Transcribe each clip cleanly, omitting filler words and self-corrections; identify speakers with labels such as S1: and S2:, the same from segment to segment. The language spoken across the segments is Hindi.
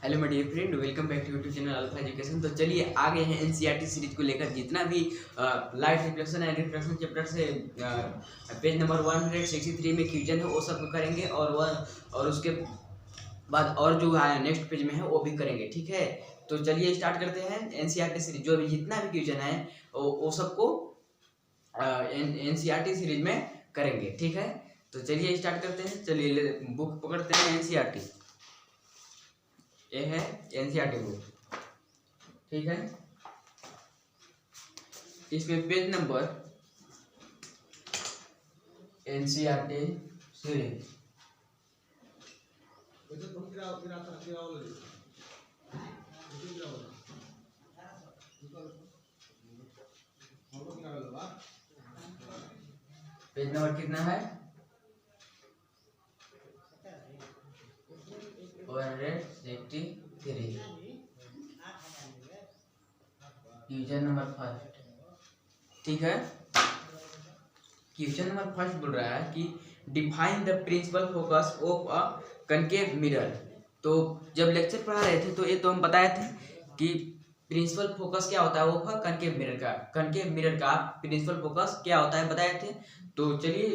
S1: Hello my dear friend, welcome back to YouTube channel Alpha Education. तो चलिए आगे हैं एनसीईआरटी सीरीज को लेकर। जितना भी light reflection and refraction chapter से पेज नंबर 163 में क्वेश्चन है वो सब करेंगे और उसके बाद और जो नेक्स्ट पेज में है वो भी करेंगे, ठीक है। तो चलिए स्टार्ट करते हैं एनसीईआरटी सीरीज। जो भी जितना भी क्वेश्चन है वो सबको एनसीईआरटी सीरीज में करेंगे, ठीक है। तो चलिए स्टार्ट करते हैं। चलिए बुक पकड़ते हैं एनसीईआरटी। ये है एनसीईआरटी बुक, ठीक है। इसमें page number NCERT series page number कितना है? 163। क्वेश्चन नंबर फर्स्ट, ठीक है। क्वेश्चन नंबर फर्स्ट बोल रहा है कि define the principal focus of a concave mirror. तो जब लेक्चर पढ़ा रहे थे तो ये तो हम बताए थे कि प्रिंसिपल फोकस क्या होता है, वो था कनकेव मिरर का प्रिंसिपल फोकस क्या होता है बताए थे। तो चलिए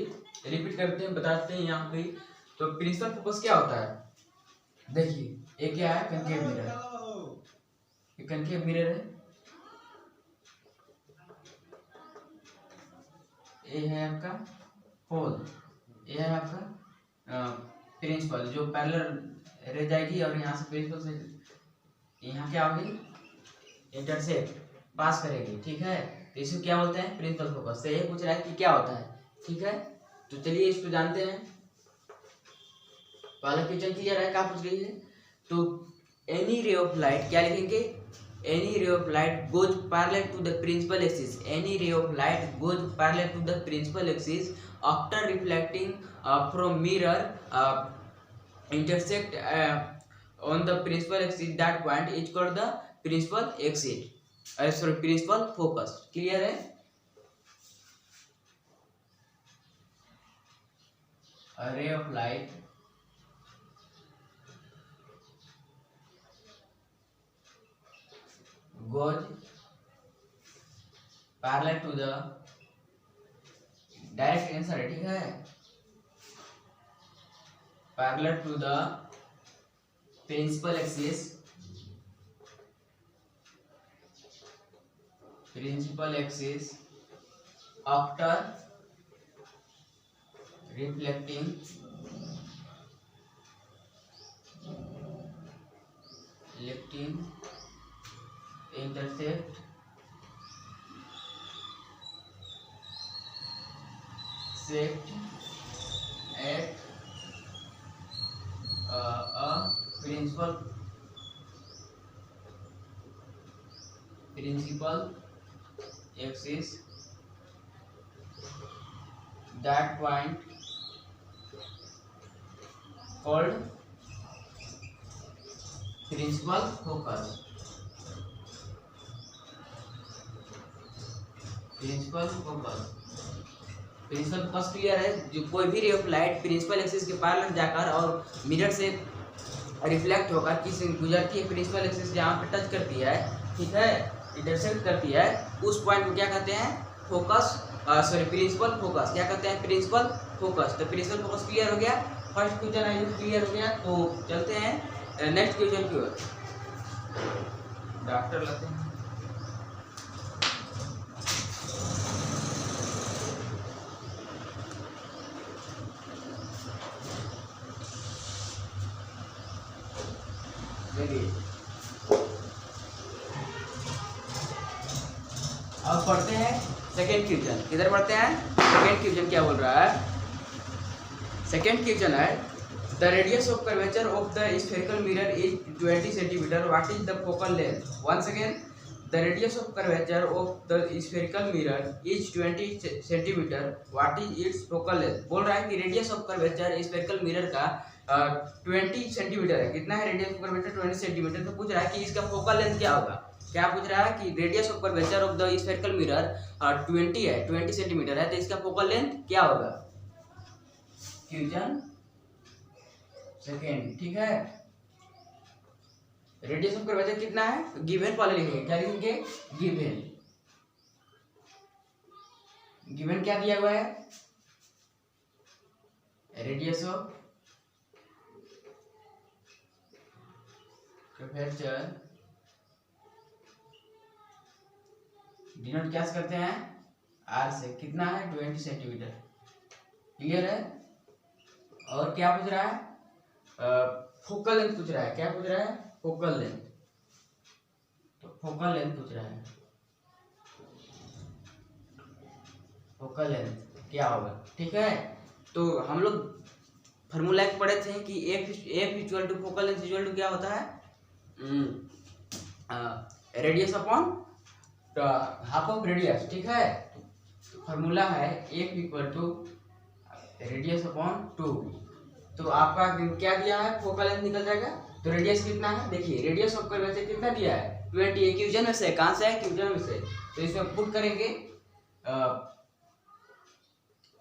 S1: रिपीट करते हैं, बताते हैं यहाँ पे। तो प्रिंसिपल फोकस क्या होता है, देखिए ये क्या है, कनकेव मिरर। ये कनकेव मिरर है, ये है आपका होल, ये है आपका प्रिंसिपल जो पैरेलल रह जाएगी और यहाँ से प्रिंसिपल से यहाँ क्या होगी, इंटरसेक्ट पास करेगी, ठीक है। तो इसको क्या बोलते हैं, प्रिंसिपल फोकस। से ये पूछ रहा है कि क्या होता है, ठीक है। तो चलिए इसको जानते हैं। पहला क्वेश्चन क्लियर है, क्या पूछ रही है। तो एनी रे ऑफ लाइट, क्या लिखेंगे, any ray of light goes parallel to the principal axis. Any ray of light goes parallel to the principal axis after reflecting from mirror, intersect on the principal axis. That point is called the principal axis, sorry, principal focus. Clear है। A ray of light goes parallel to the direct answer है, ठीक है। Parallel to the principal axis after reflecting intersect at a principal axis. That point called principal focus. Principal focus clear है। जो कोई भी ray of light principal axis के पैरेलल जाकर और मिरर से रिफ्लेक्ट होकर किस गुजरती है, प्रिंसिपल एक्सिस जहाँ पे टच करती है, ठीक है, इंटरसेक्ट करती है, उस पॉइंट को क्या कहते हैं, फोकस, सॉरी प्रिंसिपल फोकस। क्या कहते हैं, प्रिंसिपल फोकस। तो प्रिंसिपल फोकस क्लियर हो गया, फर्स्ट क्वेश्चन है क्लियर हो गया। तो चलते हैं नेक्स्ट क्वेश्चन की ओर। डॉक्टर लगते हैं। अब पढ़ते हैं सेकेंड क्वेश्चन। किधर पढ़ते हैं, सेकेंड क्वेश्चन क्या बोल रहा है। सेकेंड क्वेश्चन है the radius of curvature of the spherical mirror is 20 centimetre, what is the focal length. Once again, the radius of curvature of the spherical mirror is 20 centimetre, what is its focal length. बोल रहा है कि radius of curvature spherical mirror का 20 सेंटीमीटर है। कितना है रेडियस ऑफ कर्वेचर, 20 सेंटीमीटर। तो पूछ रहा है कि इसका फोकल लेंथ क्या होगा। क्या पूछ रहा है कि radius of curvature of the spherical mirror 20 है, 20 सेंटीमीटर है, तो इसका फोकल लेंथ क्या होगा। क्वेश्चन सेकेंड, ठीक है। रेडियस ऑफ कर्वेचर कितना है, गिवन पहले लिखेंगे, क्या लिखेंगे, गिवन। गिवन क्या दिया हुआ है, रेडियस ऑफ कर्वेचर डिनोट क्या करते हैं, आर से, कितना है 20 सेंटीमीटर। क्लियर है। और क्या पूछ रहा है, फोकल लेंथ पूछ रहा है, क्या पूछ रहा है, फोकल लेंथ। तो फोकल लेंथ पूछ रहा है, फोकल लेंथ क्या होगा, ठीक है। तो हम लोग फॉर्मूला पढ़े थे कि f equal to focal length equal to क्या होता है, radius upon half of radius, ठीक है। तो फॉर्मूला है f equal to radius upon 2। तो आपका क्या दिया है, फोकल लेंथ निकल जाएगा। तो रेडियस कितना है, देखिए रेडियस ऑफ कर्वेचर कितना दिया है 20, इक्वेशन में से, कहां से है, इक्वेशन में से। तो इसमें पुट करेंगे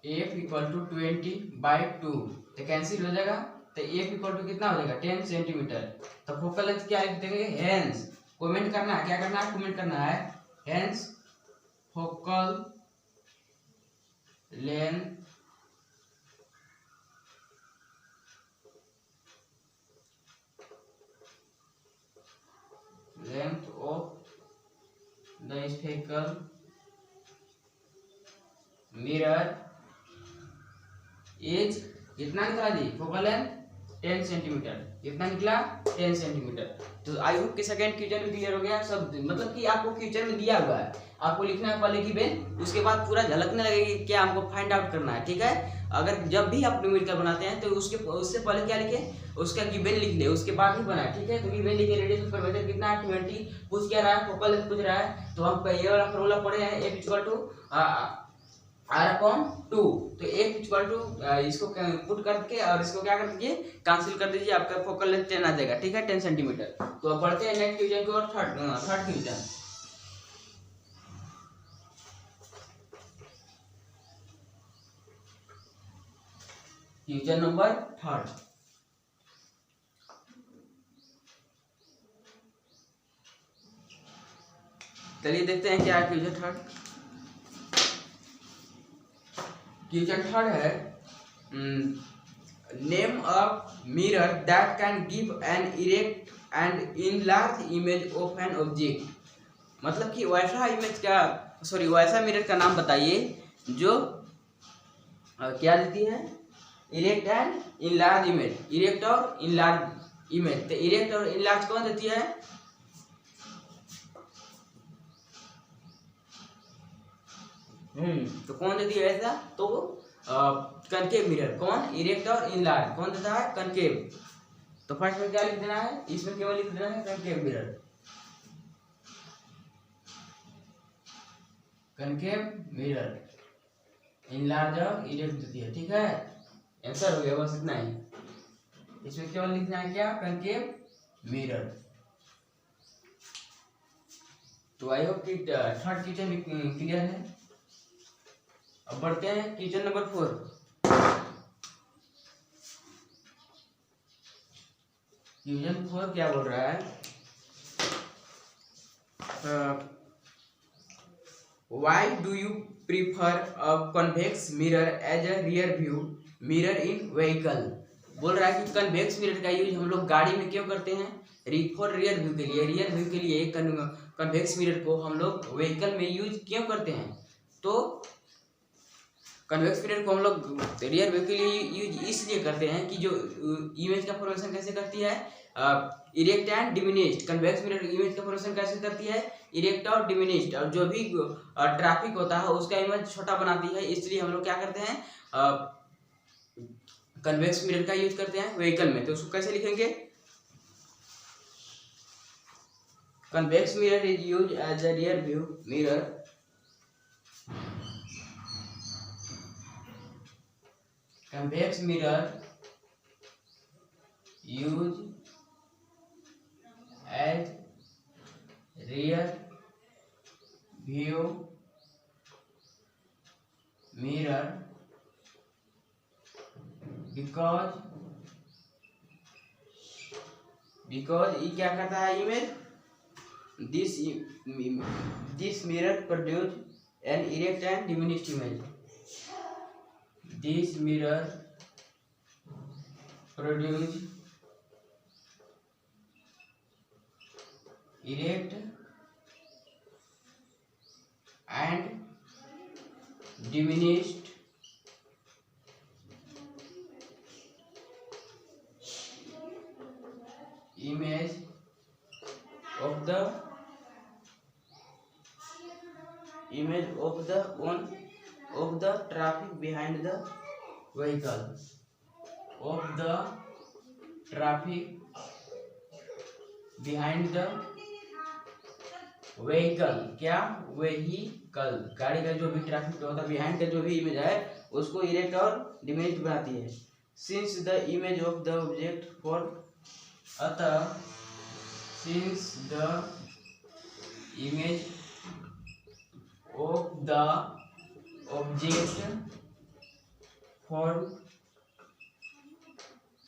S1: एफ इक्वल टू 20/2, तो कैंसिल हो जाएगा। तो एफ इक्वल टू कितना हो जाएगा 10 सेंटीमीटर। तो फोकल लेंथ क्या लिख देंगे, हेंस, कमेंट करना है, क्या करना है, कमेंट करना है, hence focal length length of the spherical mirror is कितना निकला जी, फोकल लेंथ 10 सेंटीमीटर, कितना निकला 10 सेंटीमीटर। तो आई होप कि सेकंड क्वेश्चन में क्लियर हो गया सब, मतलब कि आपको क्वेश्चन में दिया हुआ है, आपको लिखना है पहले गिवन, उसके बाद पूरा झलकने लगेगी क्या हमको फाइंड आउट करना है, ठीक है। अगर जब भी आप न्यूमेरिकल बनाते हैं तो उससे पहले क्या लिखे, उसका गिवन लिख ले, उसके बाद ही बनाए, ठीक है। तो गिवन लिखे, रेडियस ऑफ कर्वेचर कितना है 20, पूछ क्या रहा है, फोकल लेंथ पूछ रहा है। तो हम ये वाला फॉर्मूला पढ़े हैं, f equal to r upon 2। तो एफ इक्वल टू इसको पुट करके और इसको क्या कर दीजिए, कैंसिल कर दीजिए, आपका फोकल लेंथ 10 आ जाएगा, ठीक है, 10 सेंटीमीटर। तो अब बढ़ते हैं नेक्स्ट क्वेश्चन को, और थर्ड क्वेश्चन। Question number 3। चलिए देखते हैं क्या है क्वेश्चन 3। क्वेश्चन 3 है, name a mirror that can give an erect and enlarge image of an object. मतलब कि वैसा इमेज का, सॉरी वैसा मिरर का नाम बताइए जो क्या देती है, erect and enlarge image, erect और इनलार्ज इमेज। तो इरेक्ट और इनलार्ज कौन देती है, तो कौन देती है ऐसा, तो कनकेव मिरर, कौन, इरेक्ट और इनलार्ज, कौन देता है, कनकेव। तो फर्स्ट में क्या लिख देना है, इसमें केवल लिख देना है concave mirror, concave mirror, enlarge और इरेक्ट देती है, ठीक है। आंसर हो गया, बस इतना ही। इसमें केवल लिखना है क्या, कनकेव मिरर। तो आई होप कि थर्ड क्वेश्चन क्लियर है। अब बढ़ते हैं क्वेश्चन नंबर 4। क्वेश्चन 4 क्या बोल रहा है, why do you prefer a convex mirror as a rear view mirror in vehicle. बोल रहा है कि कन्वेक्स मिरर का यूज हम लोग गाड़ी में क्यों करते हैं, फॉर रियर व्यू के लिए, रियर व्यू के लिए कन्वेक्स मिरर को हम लोग व्हीकल में यूज क्यों करते हैं। तो कन्वेक्स मिरर को हम लोग रियर व्यू के लिए यूज इसलिए करते हैं कि जो इमेज का फॉर्मेशन कैसे करती है, erect and diminished. Convex mirror image का फॉर्मेशन कैसे करती है, इरेक्ट और डिमिनिश्ड, और जो भी ट्रैफिक होता है उसका इमेज छोटा बनाती है, इसलिए हम लोग क्या करते हैं, कन्वेक्स मिरर का यूज करते हैं व्हीकल में। तो उसको कैसे लिखेंगे, convex mirror is use as a rear view mirror convex mirror used as rear view mirror because because ई क्या करता है image, this mirror produce an erect and diminished image, this mirror produce erect and diminished image of the traffic behind the vehicle, of the traffic behind the vehicle, क्या व्हीकल, गाड़ी का जो भी ट्रैफिक होता है बिहाइंड का जो भी इमेज है उसको इरेक्ट और डिमिनिश्ड बनाती है। Since the image of the object for, अतः since the image of the object for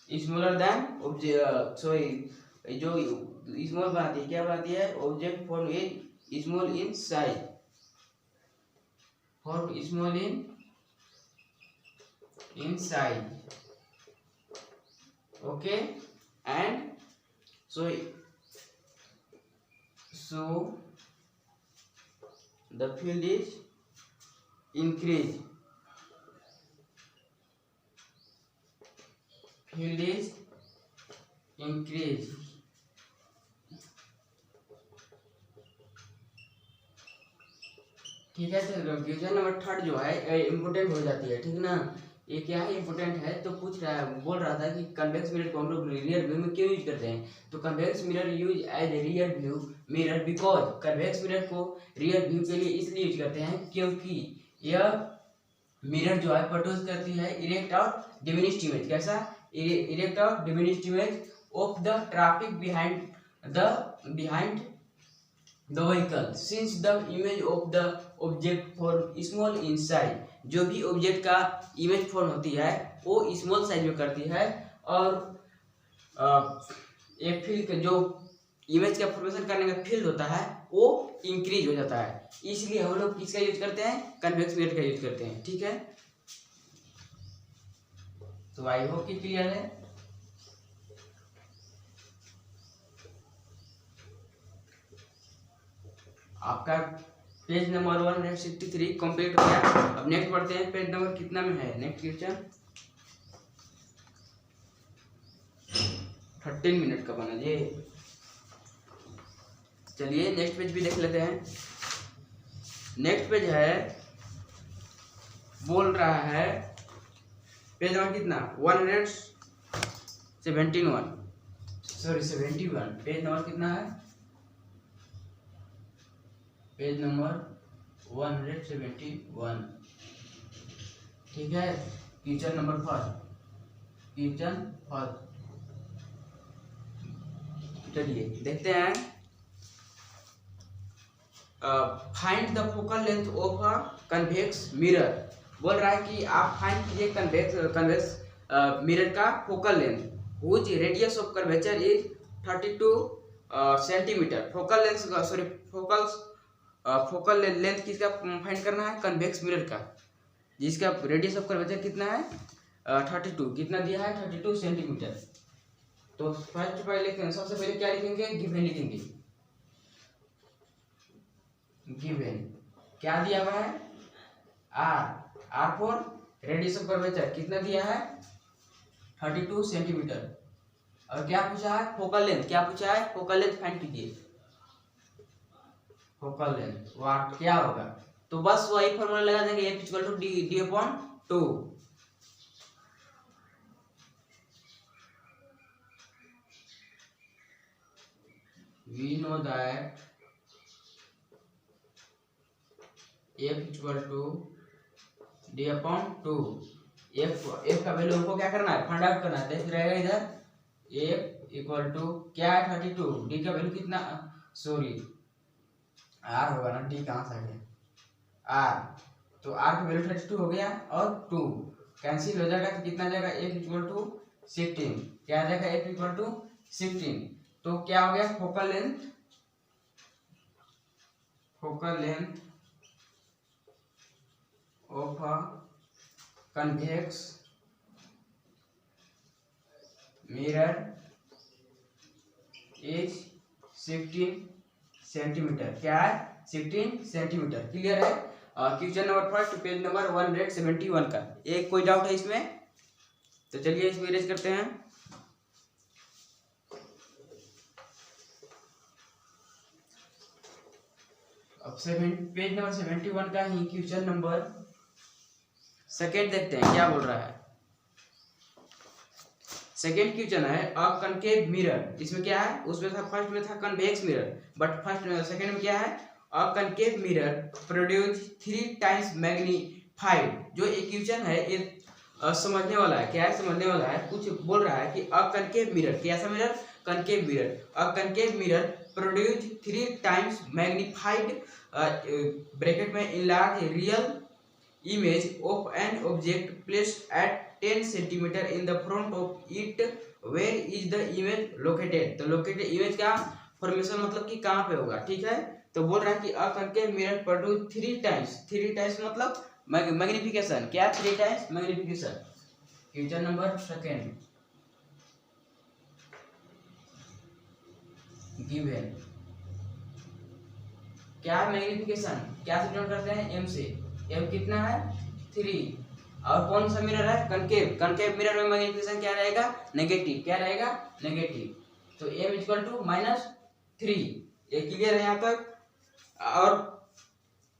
S1: smaller than object, sorry जो स्मॉल बनाती है, क्या बनाती है, object for a small in size, for small in size, okay, and so the field is increase, field is increase, ठीक है। तो क्वेश्चन नंबर 3 जो है इम्पोर्टेंट हो जाती है, ठीक ना। ये क्या है, इम्पोर्टेंट है। तो पूछ रहा है, बोल रहा था कि कन्वेक्स मिरर को हम लोग रियर व्यू में क्यों यूज करते हैं। तो convex mirror use as a rear view mirror because, convex mirror को रियर व्यू के लिए इसलिए यूज करते हैं क्योंकि यह मिरर जो है प्रोड्यूस करती है इरेक्ट और डिमिनिश्ड इमेज, कैसा, इरेक्ट और diminished image of the traffic behind the vehicle, since the image of the object form small in size, जो भी ऑब्जेक्ट का इमेज फॉर्म होती है वो स्मॉल साइज में करती है, और एक फील्ड जो इमेज का फॉर्मेशन करने का फील्ड होता है वो इंक्रीज हो जाता है, इसलिए हम लोग किसका यूज करते हैं, कन्वेक्स मिरर का यूज करते हैं, ठीक है। तो आई होप कि क्लियर है। आपका पेज नंबर 163 कंप्लीट हो गया। अब नेक्स्ट पढ़ते हैं, पेज नंबर कितना में है नेक्स्ट क्वेश्चन, 13 मिनट का बना जी। चलिए नेक्स्ट पेज भी देख लेते हैं। नेक्स्ट पेज है, बोल रहा है पेज नंबर कितना 171, पेज नंबर कितना है, पेज नंबर 171, ठीक है। क्वेश्चन नंबर फर्स्ट, चलिए देखते हैं। Find the focal length of a convex mirror, बोल रहा है कि आप फाइंड कीजिए कन्वेक्स मिरर का focal length, which radius of curvature is 32 centimetre. Focal length किसका फाइंड करना है, कन्वेक्स मिरर का, जिसका रेडियस ऑफ कर्वेचर कितना है 32, कितना दिया है 32 सेंटीमीटर। तो सबसे पहले क्या लिखेंगे, गिवन लिखेंगे। गिवन क्या दिया हुआ है, r for radius of curvature कितना दिया है 32 सेंटीमीटर, और क्या पूछा है, फोकल लेंथ, क्या पूछा है, फोकल लेंथ फाइंड कीजिए। फोकल लेंथ वाट क्या होगा, तो बस वही फॉर्मूला लगा देंगे, F equal to d upon 2। We know that F equal to d upon 2। F का वैल्यू हमको क्या करना है, फाइंड आउट करना है। तो रहेगा इधर F इक्वल टू क्या है 32, डी का वैल्यू कितना, सॉरी R होगा ना, डी कहाँ से आ गया, R, तो R का वैल्यू 32 हो गया, और 2 कैंसिल हो जाएगा, तो कितना आ जाएगा, F इक्वल टू 16, क्या आ जाएगा, F इक्वल टू 16। तो क्या हो गया, focal length of a convex mirror is 16 centimetre. क्या है, 16 सेंटीमीटर। क्लियर है। Question number first, page number 171 का। एक कोई डाउट है इसमें? तो चलिए इसको इरेज करते हैं। अब पेज नंबर 71 का ही क्वेश्चन नंबर सेकेंड देखते हैं क्या बोल रहा है। सेकेंड क्वेश्चन है अ कनकेव मिरर। इसमें क्या है, उसमें था फर्स्ट में था कन्वेक्स मिरर, बट सेकेंड में क्या है, a concave mirror produce 3 times magnified. जो एक क्वेश्चन है ये समझने वाला है। क्या है, समझने वाला है। कुछ बोल रहा है कि अ कनकेव मिरर, कैसा mirror, concave mirror. A concave mirror produce 3 times magnified bracket में enlarge real image of an object placed at 10 centimeter in the front of it, where is the image located। तो लोकेटेड इमेज का फॉर्मेशन मतलब कि कहाँ पे होगा। ठीक है, तो बोल रहा है कि a concave mirror produce 3 times मतलब मैग्निफिकेशन। क्या, 3 times magnification. Question number second given. क्या मैग्निफिकेशन, क्या से डिनोट करते हैं, एम से। एम कितना है, 3। और कौन सा मिरर है, कनकेव मिरर में मैग्निफिकेशन क्या रहेगा, नेगेटिव। क्या रहेगा, नेगेटिव। तो एम इक्वल टू -3। ये क्लियर है यहाँ तक। और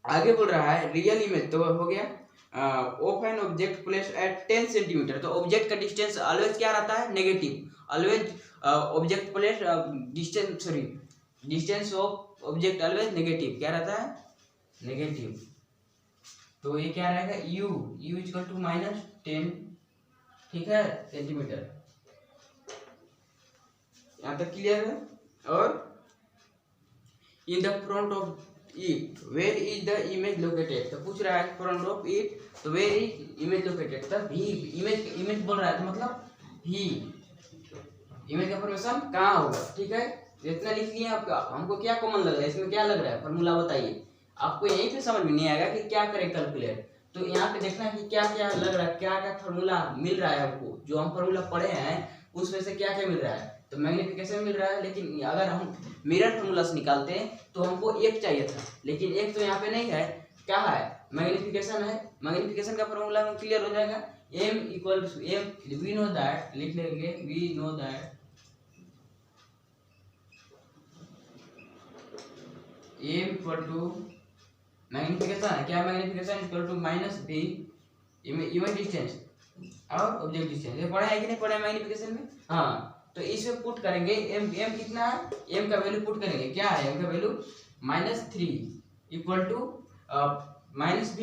S1: आगे बोल रहा है रियल इमेज, तो हो गया of an object place at 10 centimetre. तो ऑब्जेक्ट का डिस्टेंस ऑलवेज क्या रहता है, negative. Always object place distance of object always negative. क्या रहता है, नेगेटिव। तो ये क्या रहेगा, u इक्वल टू -10, ठीक है, सेंटीमीटर। यहाँ तक क्लियर है। और in the front of it where is the image located. तो पूछ रहा है फ्रंट ऑफ इट, तो वेयर इज इमेज लोकेटेड। तब भी इमेज बोल रहा है, तो मतलब भी इमेज का फॉर्मेशन कहाँ होगा। ठीक है, इतना लिख लिया आपका। हमको क्या कॉमन लग रहा है इसमें, क्या लग रहा है, फॉर्मूला बताइए। आपको यहीं पे समझ में नहीं आएगा कि क्या करें कैलकुलेट। तो यहाँ पे देखना कि क्या क्या लग रहा है, क्या क्या फॉर्मूला मिल रहा है हमको। जो हम फॉर्मूला पढ़े हैं उसमें से क्या क्या मिल रहा है, तो मैग्निफिकेशन मिल रहा है। लेकिन अगर हम मिरर फॉर्मूला से निकालते हैं तो हमको एक चाहिए था, लेकिन एक तो यहाँ पे नहीं है। क्या है, मैग्निफिकेशन है। मैग्निफिकेशन का फॉर्मूला में क्लियर हो जाएगा। m equal to m, we know that, लिख लेंगे, we know that m equal to magnification है। क्या, magnification equal to -b image distance और ऑब्जेक्ट डिस्टेंस। ये पढ़ा है कि नहीं पढ़ा मैग्निफिकेशन में। हाँ, तो इसमें पुट करेंगे m कितना है, m का वैल्यू पुट करेंगे। क्या है, m का वैल्यू -3 इक्वल टू -b।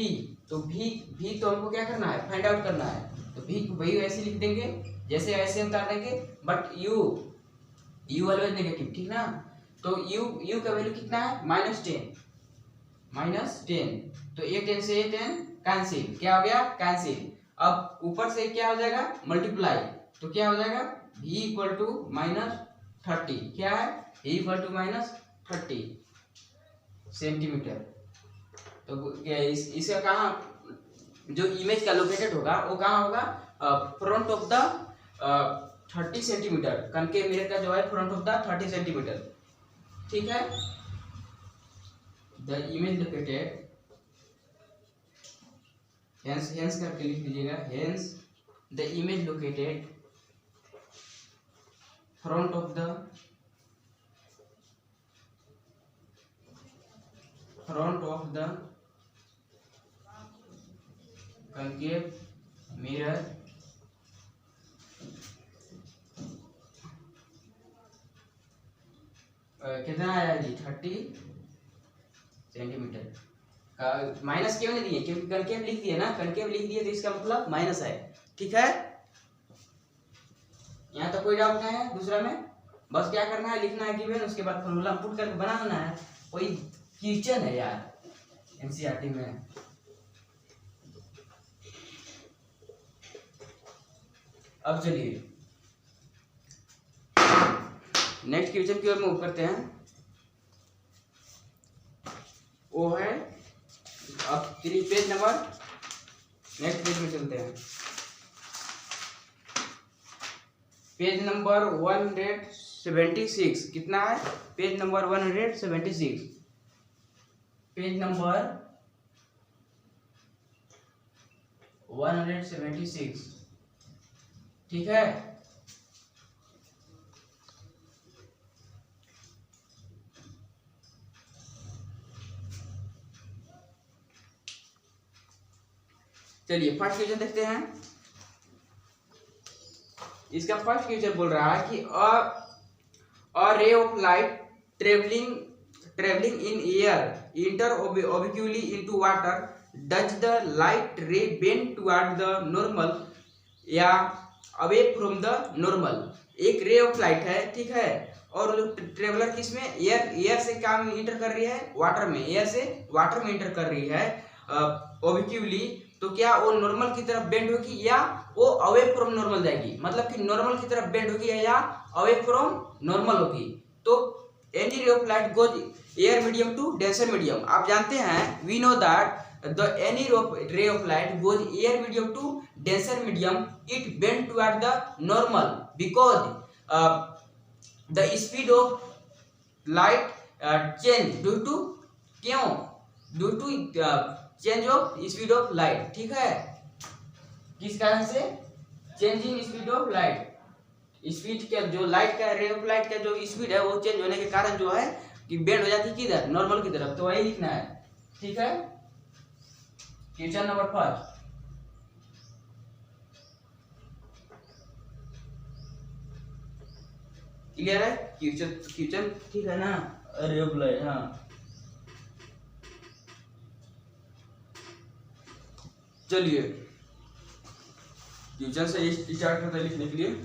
S1: तो v तो हमको क्या करना है, फाइंड आउट करना है। तो v को वही वैसे लिख देंगे जैसे ऐसे हम कर देंगे, बट u ऑलवेज नेगेटिव, ठीक ना। तो u का वैल्यू कितना है, -10। तो ये 10 से ये 10 कैंसिल। क्या हो गया, कैंसिल। अब ऊपर से क्या हो जाएगा, मल्टीप्लाई। तो क्या हो जाएगा, v इक्वल टू -30। क्या है, v इक्वल टू -30 सेंटीमीटर। तो इसका कहाँ, जो इमेज का लोकेटेड होगा वो कहाँ होगा, front of the 30 centimetre. Concave mirror का जो है फ्रंट ऑफ द 30 सेंटीमीटर। ठीक है, द इमेज लोकेटेड, हेंस करके लिख लीजिएगा, hence the image located front of the concave mirror कितना आया जी, 30 सेंटीमीटर। माइनस क्यों नहीं दिए, क्योंकि कनकेव लिख दिए ना, कनकेव लिख दिए तो इसका मतलब माइनस है। ठीक है, यहाँ तो कोई डाउट नहीं है। दूसरा में बस क्या करना है, लिखना है गिवन, उसके बाद फॉर्मूला पुट करके बनाना है। कोई क्वेश्चन है यार एनसीईआरटी में। अब चलिए नेक्स्ट क्वेश्चन की ओर मूव करते हैं। वो है अब पेज नंबर, नेक्स्ट पेज में चलते हैं। पेज नंबर 176 कितना है? पेज नंबर 176, पेज नंबर 176, ठीक है। चलिए फर्स्ट क्वेश्चन देखते हैं। इसका फर्स्ट क्वेश्चन बोल रहा है कि a ray of light travelling in air enter obliquely into water, does the light ray bend toward the normal या अवे फ्रॉम द नॉर्मल? एक रे ऑफ लाइट है, ठीक है, और जो ट्रेवलर किस में, एयर से क्या में इंटर कर रही है? वाटर में, एयर से वाटर में इंटर कर रही है obliquely, तो क्या वो नॉर्मल की तरफ बेंड होगी या वो अवे फ्रॉम नॉर्मल जाएगी? मतलब कि नॉर्मल की तरफ बेंड होगी या अवे फ्रॉम नॉर्मल होगी। तो any ray of light goes air medium to denser medium. आप जानते हैं, we know that the any ray of light goes air medium to denser medium, it bend toward the normal because the speed of light change due to, क्यों? Due to change of speed of light, ठीक है। किस कारण से? Change in speed of light, speed का जो लाइट का रे ऑफ लाइट का जो स्पीड है वो चेंज होने के कारण जो है कि बेंड हो जाती है किधर? नॉर्मल की तरफ। तो वही लिखना है, ठीक है। क्वेश्चन नंबर फर्स्ट, क्लियर है? क्वेश्चन ठीक है ना? रे ऑफ लाइट, हाँ। चलिए क्वेश्चन से स्टार्ट करते हैं लिखने के लिए।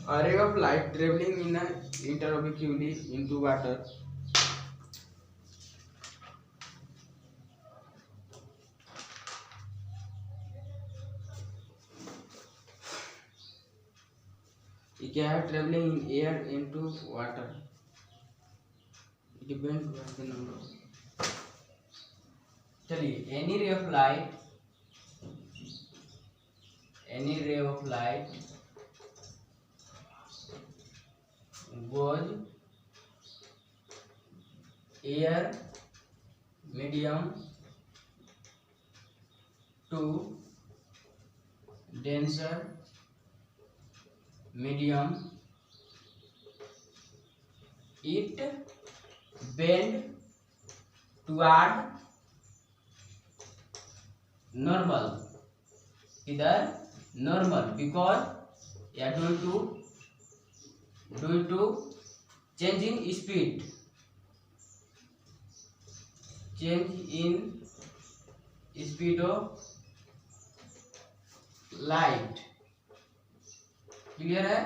S1: A ray of light traveling in a interobliquely into water ये क्या है? Travelling in air into water, depend on the number. चलिए any ray of light goes air medium to denser medium, it bend toward normal, इधर नॉर्मल, बिकॉज या due to change in speed, of light, clear है?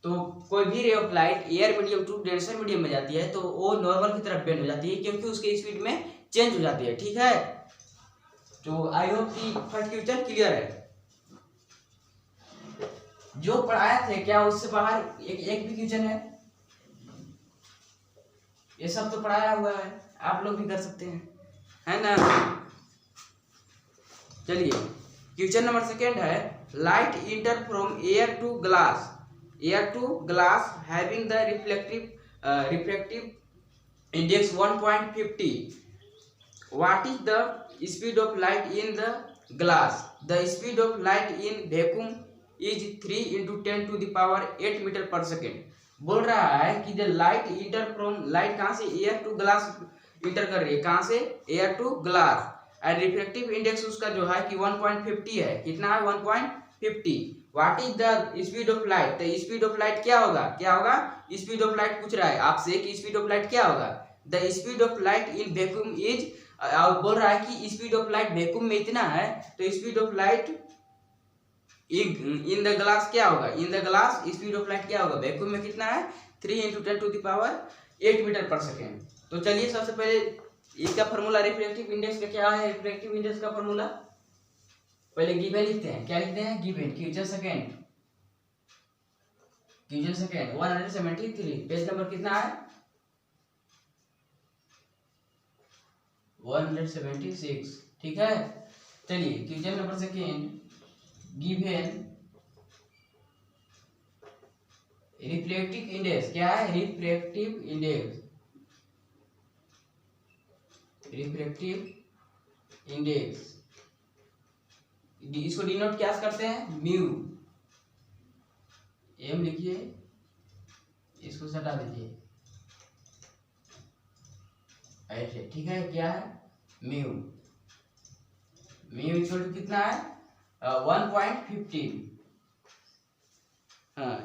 S1: तो कोई भी ray of light air medium to denser medium में जाती है तो वो नॉर्मल की तरफ बेंड हो जाती है क्योंकि उसके स्पीड में चेंज हो जाती है, ठीक है। तो आई होप कि फर्स्ट क्वेश्चन क्लियर है। जो पढ़ाया थे क्या उससे बाहर एक भी क्वेश्चन है? ये सब तो पढ़ाया हुआ है, आप लोग भी कर सकते हैं, है ना? चलिए क्वेश्चन नंबर सेकेंड है, light enter from air to glass having the refractive index 1.50, what is the speed of light in the glass? The speed of light in vacuum is 3 × 10⁸ metre per second. बोल रहा है कि the light enter from, light कहाँ से? एयर टू ग्लास इंटर कर रही है, कहाँ से? Air to glass, and refractive index उसका जो है कि 1.50 है। कितना है? 1.50। What is the speed of light? तो स्पीड ऑफ लाइट क्या होगा? स्पीड ऑफ लाइट पूछ रहा है आपसे कि स्पीड ऑफ लाइट क्या होगा? The speed of light in vacuum is, बोल रहा है कि स्पीड ऑफ लाइट वैक्यूम में इतना है, तो speed of light in the glass क्या होगा? इन the glass speed of light क्या होगा? वैक्यूम में कितना है? 3 × 10⁸ मीटर पर सेकेंड। तो चलिए सबसे पहले इसका फॉर्मूला रिफ्रैक्टिव इंडेक्स का क्या है? रिफ्रैक्टिव इंडेक्स का फॉर्मूला पहले गिवन लिखते हैं। क्या लिखते हैं? Given. Question second, question second 173, page number कितना है 176, ठीक है। चलिए question number second, given refractive index, क्या है रिफ्रैक्टिव इंडेक्स, रिफ्रैक्टिव इंडेक्स, इसको डिनोट क्या करते हैं म्यू, एम लिखिए, इसको हटा दीजिए ऐसे, ठीक है। क्या है म्यू, म्यू इक्वल टू कितना है 1.15, हाँ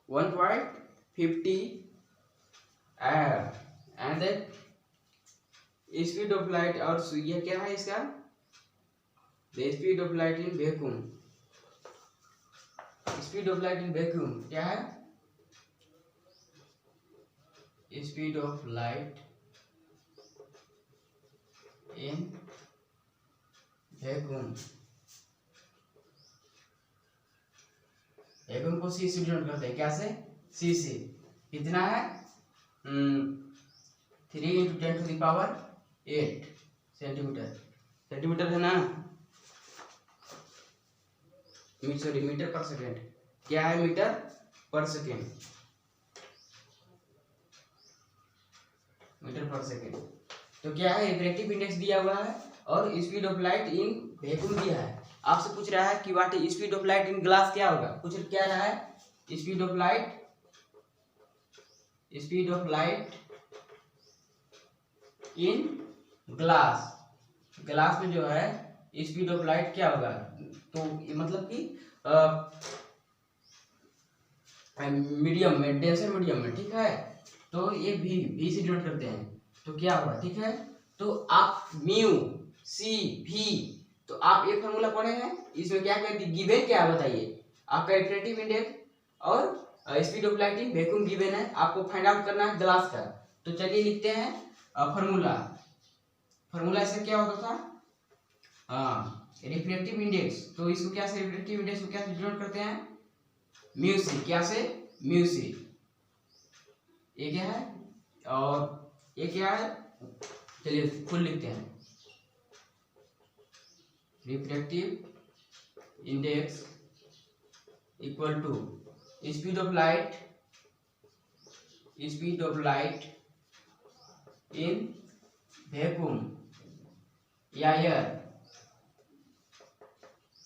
S1: 1.50 and then speed of light, और ये क्या है इसका the speed of light in vacuum, speed of light in vacuum क्या है speed of light in vacuum, vacuum को सी से डिनोट करते हैं, क्या से सी से, कितना है 3 × 10⁸ सेंटीमीटर, सेंटीमीटर है ना, सॉरी मीटर पर सेकेंड, क्या है metre per second, metre per second. तो क्या है रिफ्रैक्टिव इंडेक्स दिया हुआ है और speed of light in vacuum दिया है। आपसे पूछ रहा है कि what is speed of light in glass, क्या होगा, कुछ क्या रहा है speed of light, speed of light in glass, glass में जो है स्पीड ऑफ लाइट क्या होगा, तो मतलब कि मीडियम में, डेंसर मीडियम में, ठीक है। तो ये भी से डिनोट करते हैं, तो क्या होगा, ठीक है। तो आप म्यू सी भी, तो आप एक फॉर्मूला पढ़े हैं, इसमें क्या कहते हैं गिवन क्या है बताइए, आपका रिफ्रैक्टिव इंडेक्स और speed of light in vacuum given है, आपको फाइंड आउट करना है ग्लास का। तो चलिए लिखते हैं फॉर्मूला, फॉर्मूला इससे क्या होता था, हाँ रिफ्रैक्टिव इंडेक्स, तो इसको क्या से रिफ्रैक्टिव इंडेक्स को क्या से डिनोट करते हैं म्यू सी, क्या से म्यू सी, ये क्या है और ये क्या है, चलिए फुल लिखते हैं, refractive index equal to speed of light, speed of light in vacuum या एयर,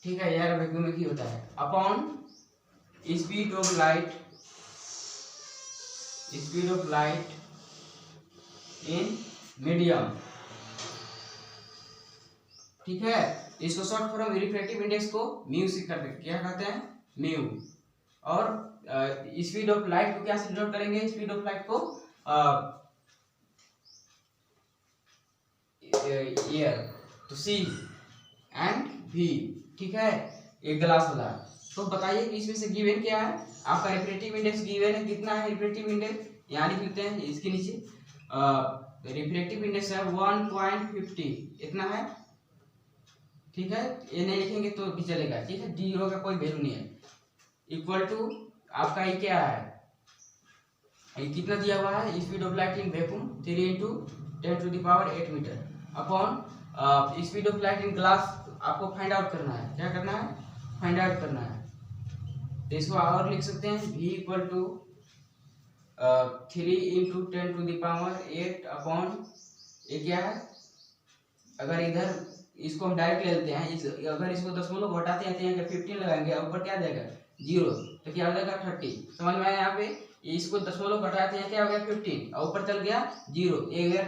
S1: ठीक है, एयर वैक्यूम में क्या होता है, upon speed of light, speed of light in medium, ठीक है। इसको शॉर्ट फॉर्म रिफ्रैक्टिव इंडेक्स को म्यू से करते हैं, क्या कहते हैं म्यू, और स्पीड ऑफ लाइट को क्या से डिनोट करेंगे, स्पीड ऑफ लाइट को एयर, तो सी एंड वी, ठीक है, एक ग्लास वाला। तो बताइए कि इसमें से गिवन क्या है, आपका रिफ्रैक्टिव इंडेक्स गिवन है, कितना है रिफ्रैक्टिव इंडेक्स, यहाँ लिख लेते हैं इसके नीचे, रिफ्रैक्टिव इंडेक्स है 1.50, इतना है, ठीक है, ये नहीं लिखेंगे तो भी चलेगा, ठीक है, जीरो का कोई वैल्यू नहीं है, इक्वल टू आपका ये क्या है, ये कितना दिया हुआ है speed of light in vacuum 3 × 10⁸ metre, upon speed of light in glass, आपको फाइंड आउट करना है, क्या करना है फाइंड आउट करना है। तो इसको और लिख सकते हैं v इक्वल टू 3 × 10⁸ अपॉन ये क्या है, अगर इधर इसको हम डायरेक्ट ले लेते हैं, अगर इसको दशमलव घटाते हैं तो यहाँ 15 लगाएंगे, ऊपर क्या देगा 0, तो क्या हो जाएगा 30, समझ में आया, यहाँ पे इसको दशमलव घटाते हैं क्या हो गया 15 और ऊपर चल गया 0, ये गया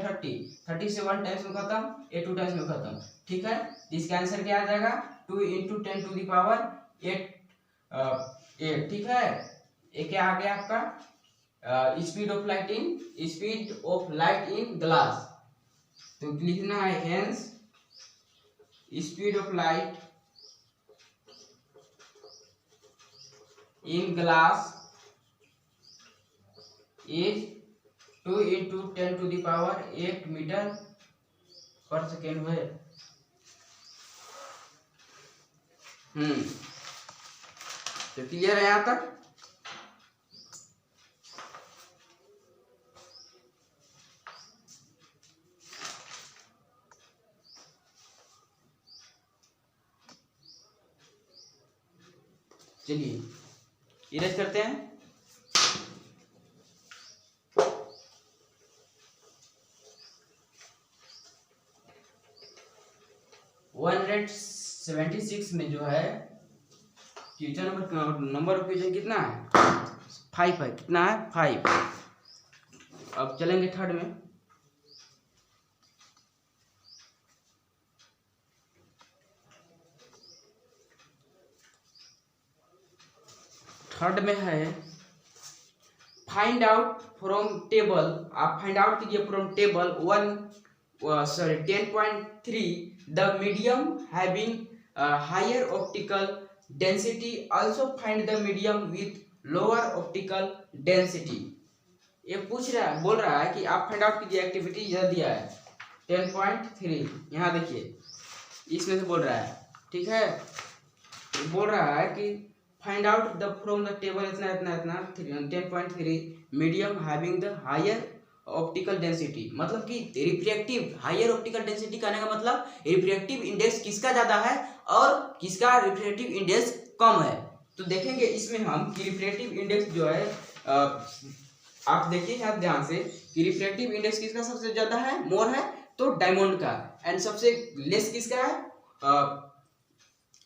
S1: 30 से 1 टाइम्स में खत्म, ये 2 टाइम्स में खत्म, ठीक है। इसका आंसर क्या आ जाएगा 2 × 10⁸8, ठीक है। ये क्या आ गया आपका speed of light in, speed of light in glass, तो लिखना है hence speed of light in glass is 2 × 10⁸ metre per second है। तो क्लियर है यहाँ तक? चलिए इरेज करते हैं। वन 176 में जो है क्वेश्चन नंबर ऑफ क्वेश्चन कितना है? 5 है। कितना है? 5। अब चलेंगे थर्ड में। थर्ड में है फाइंड आउट फ्रॉम टेबल। आप फाइंड आउट कीजिए from table 10.3 the medium having higher optical density, also find the medium with lower optical density. ये पूछ रहा है, बोल रहा है कि आप फाइंड आउट कीजिए। एक्टिविटी यह दिया है 10.3, यहाँ देखिए इसमें से बोल रहा है, ठीक है। बोल रहा है कि find out the from the table इतना इतना इतना 10.3 medium having the higher optical density, मतलब कि रिफ्रैक्टिव हायर ऑप्टिकल डेंसिटी कहने का मतलब रिफ्रैक्टिव इंडेक्स किसका ज्यादा है और किसका रिफ्रैक्टिव इंडेक्स कम है। तो देखेंगे इसमें हम कि रिफ्रैक्टिव इंडेक्स जो है आप देखिए यहाँ ध्यान से कि रिफ्रैक्टिव इंडेक्स किसका सबसे ज्यादा है? मोर है तो डायमंड का। एंड सबसे लेस किसका है?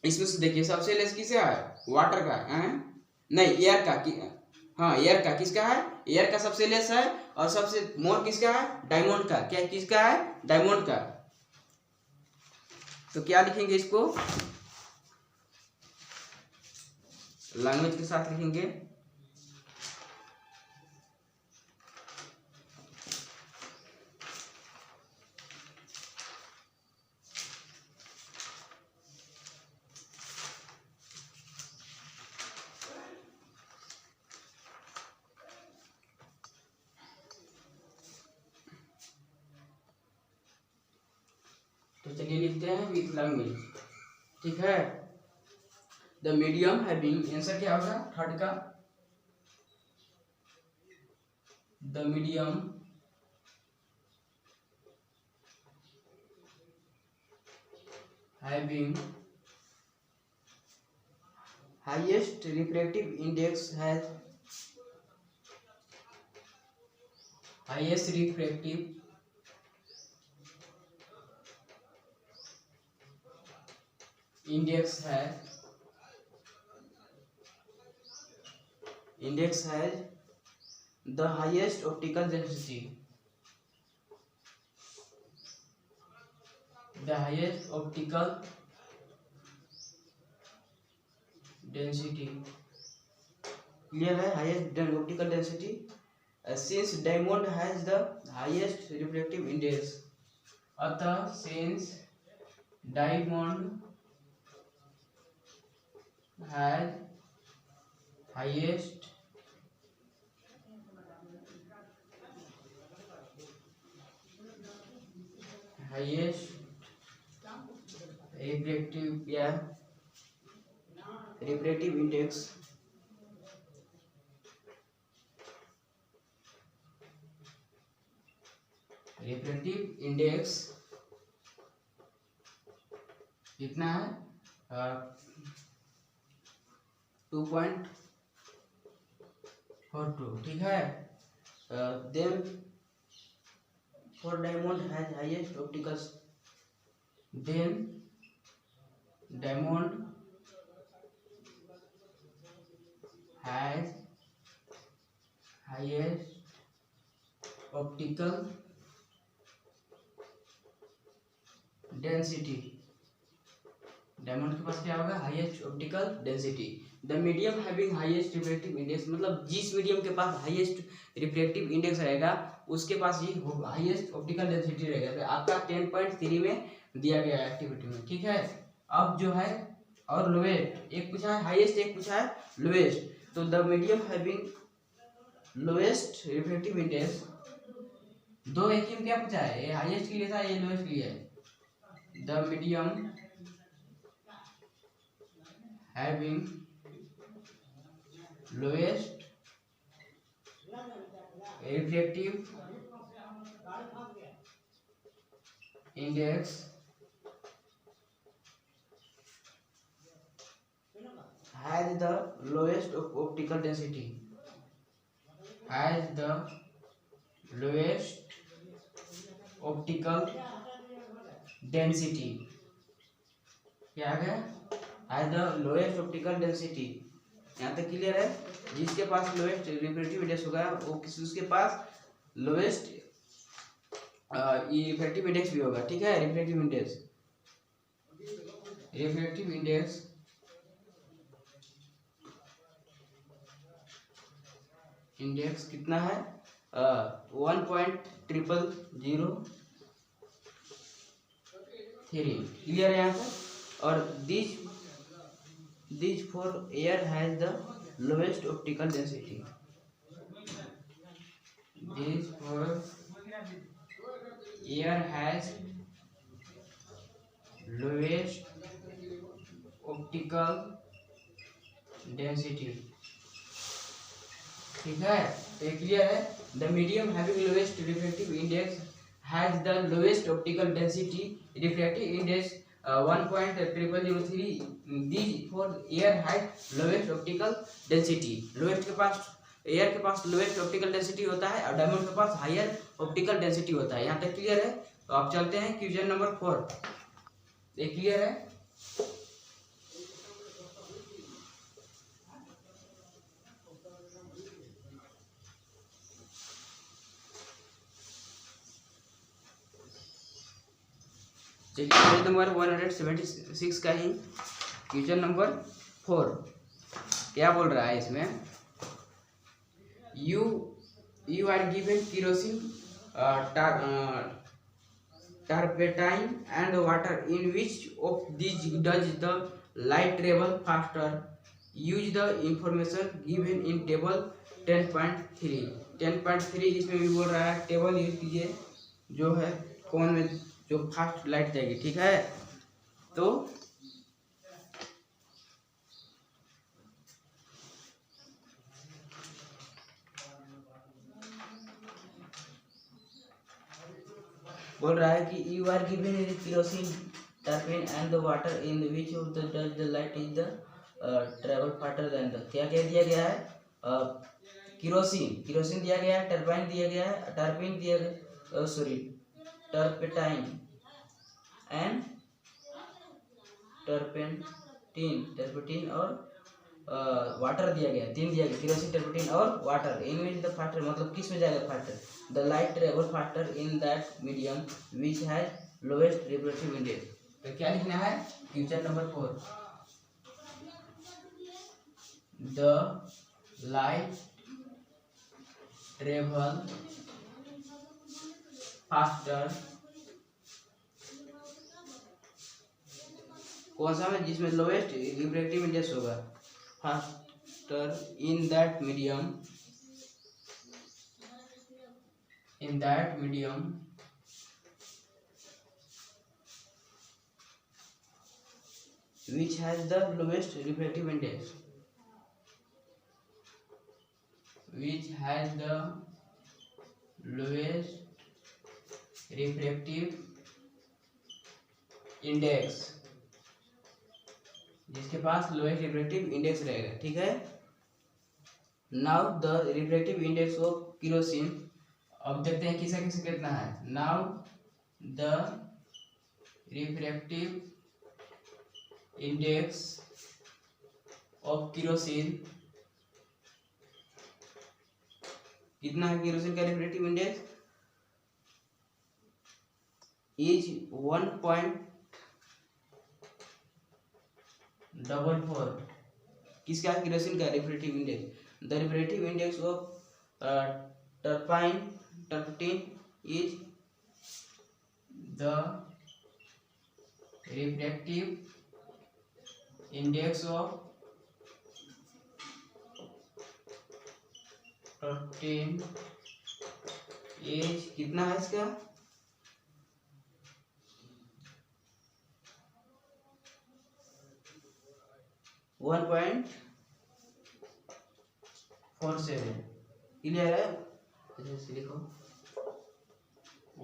S1: इसमें से देखिए सबसे लेस किसका है? वाटर का है? नहीं, एयर का। हाँ, एयर का। किसका है? एयर का सबसे लेस है। और सबसे मोर किसका है? डायमंड का। क्या किसका है? डायमंड का। तो क्या लिखेंगे इसको? लैंग्वेज के साथ लिखेंगे। तो चलिए लिखते हैं विथ लैंग्वेज, ठीक है। द मीडियम हैविंग, आंसर क्या होगा थर्ड का? The medium having highest refractive index has highest refractive index has the highest optical density, the highest optical density, clear है? highest optical density since diamond has the highest refractive index, अतः since diamond has highest refractive index कितना है? 2.42, ठीक है। Then for diamond has highest optical, then diamond has highest optical density, diamond के पास क्या होगा? Highest optical density. The medium having highest refractive index, मतलब जिस मीडियम के पास हाईएस्ट रिफ्रैक्टिव इंडेक्स रहेगा उसके पास ही हाईएस्ट ऑप्टिकल डेंसिटी रहेगा। तो आपका 10.3 में दिया गया है एक्टिविटी में, ठीक है। अब जो है और लोएस्ट, एक पूछा है हाईएस्ट, एक पूछा है लोएस्ट। तो the medium having lowest refractive index, दो एक ही में क्या पूछा है? ये हाईएस्ट के लिए था, ये लोएस्ट के लिए है। The medium having lowest refractive index has the lowest optical density, has the lowest optical density, क्या आ गया, has the lowest optical density। यहाँ तक क्लियर है। जिसके पास लोएस्ट रिफ्रैक्टिव इंडेक्स होगा वो किसी उसके पास लोएस्ट रिफ्रैक्टिव इंडेक्स भी होगा। ठीक है, रिफ्रैक्टिव इंडेक्स इंडेक्स कितना है, 1.003। क्लियर है यहाँ तक। और this for air has the lowest optical density, this for air has lowest optical density. ठीक है, तो क्लियर है। The medium having lowest refractive index has the lowest optical density, refractive index 1.0003। This for air has lowest optical density. Lowest के पास एयर के पास लोएस्ट ऑप्टिकल डेंसिटी होता है और डायमंड के पास हायर ऑप्टिकल डेंसिटी होता है। यहाँ तक क्लियर है। तो आप चलते हैं क्वेश्चन नंबर 4। ये क्लियर है। चलिए पेज नंबर 176 का ही क्वेश्चन नंबर 4 क्या बोल रहा है इसमें, you are given kerosene, turpentine and water, in which of this does the light travel faster, use the information given in table 10.3। 10.3 इसमें भी बोल रहा है टेबल यूज कीजिए जो है कौन में जो फास्ट लाइट जाएगी। ठीक है, तो बोल रहा है कि you are given kerosene, turpentine and the water in which of the does the light is the travel faster than the, क्या क्या दिया गया है, केरोसिन दिया गया है, टर्बाइन दिया गया है, टर्पेन दिया गया, सॉरी टर्पेटाइन एंड टर्पेटिन और वाटर दिया गया, 3 दिया गया, केरोसिन, टर्पेटिन और water. In which the faster मतलब किस में जाएगा faster, the light travel faster in that medium which has lowest refractive index. तो क्या लिखना है question number 4, the light travel faster, कौन सा है जिसमें लोएस्ट रिफ्रैक्टिव इंडेक्स होगा, faster in that medium which has the lowest refractive index, which has the lowest refractive index, जिसके पास लोएस्ट रिफ्रैक्टिव इंडेक्स रहेगा। ठीक है, now the refractive index of kerosene, अब देखते हैं किसका किसका कितना है। Now the refractive index of kerosene, कितना है केरोसिन का रिफ्रैक्टिव इंडेक्स, इज 1.44। किसका केरोसिन का refractive index, the refractive index of turpentine is the refractive index of turpentine is कितना है इसका, 1.44। 1.47 क्लियर है, जैसे लिखो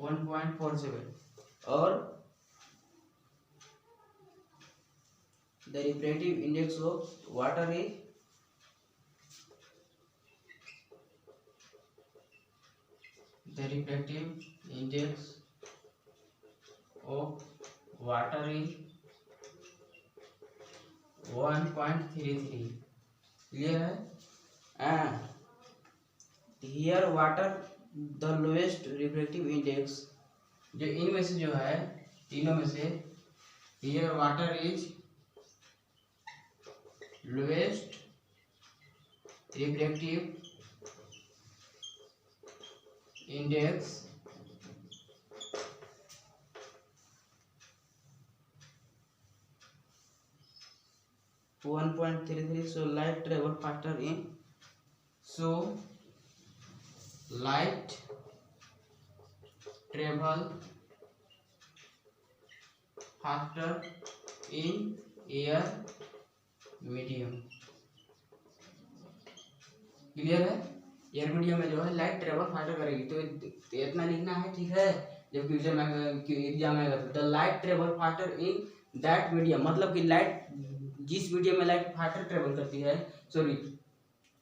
S1: 1.47 और the refractive index of water is the refractive index of water is 1.33 clear है। here water the lowest refractive index, जो इनमें से जो है तीनों में से here water is lowest refractive index to 1.33, so light travel faster in, so light travel faster in air medium, clear है। एयर मीडियम में जो है लाइट ट्रेवल फास्टर करेगी, तो इतना लिखना है, ठीक है। जब फ्यूचर में एग्जाम आएगा तो the light travel faster in that medium, मतलब कि लाइट जिस मीडियम में लाइट फास्टर ट्रेवल करती है, सॉरी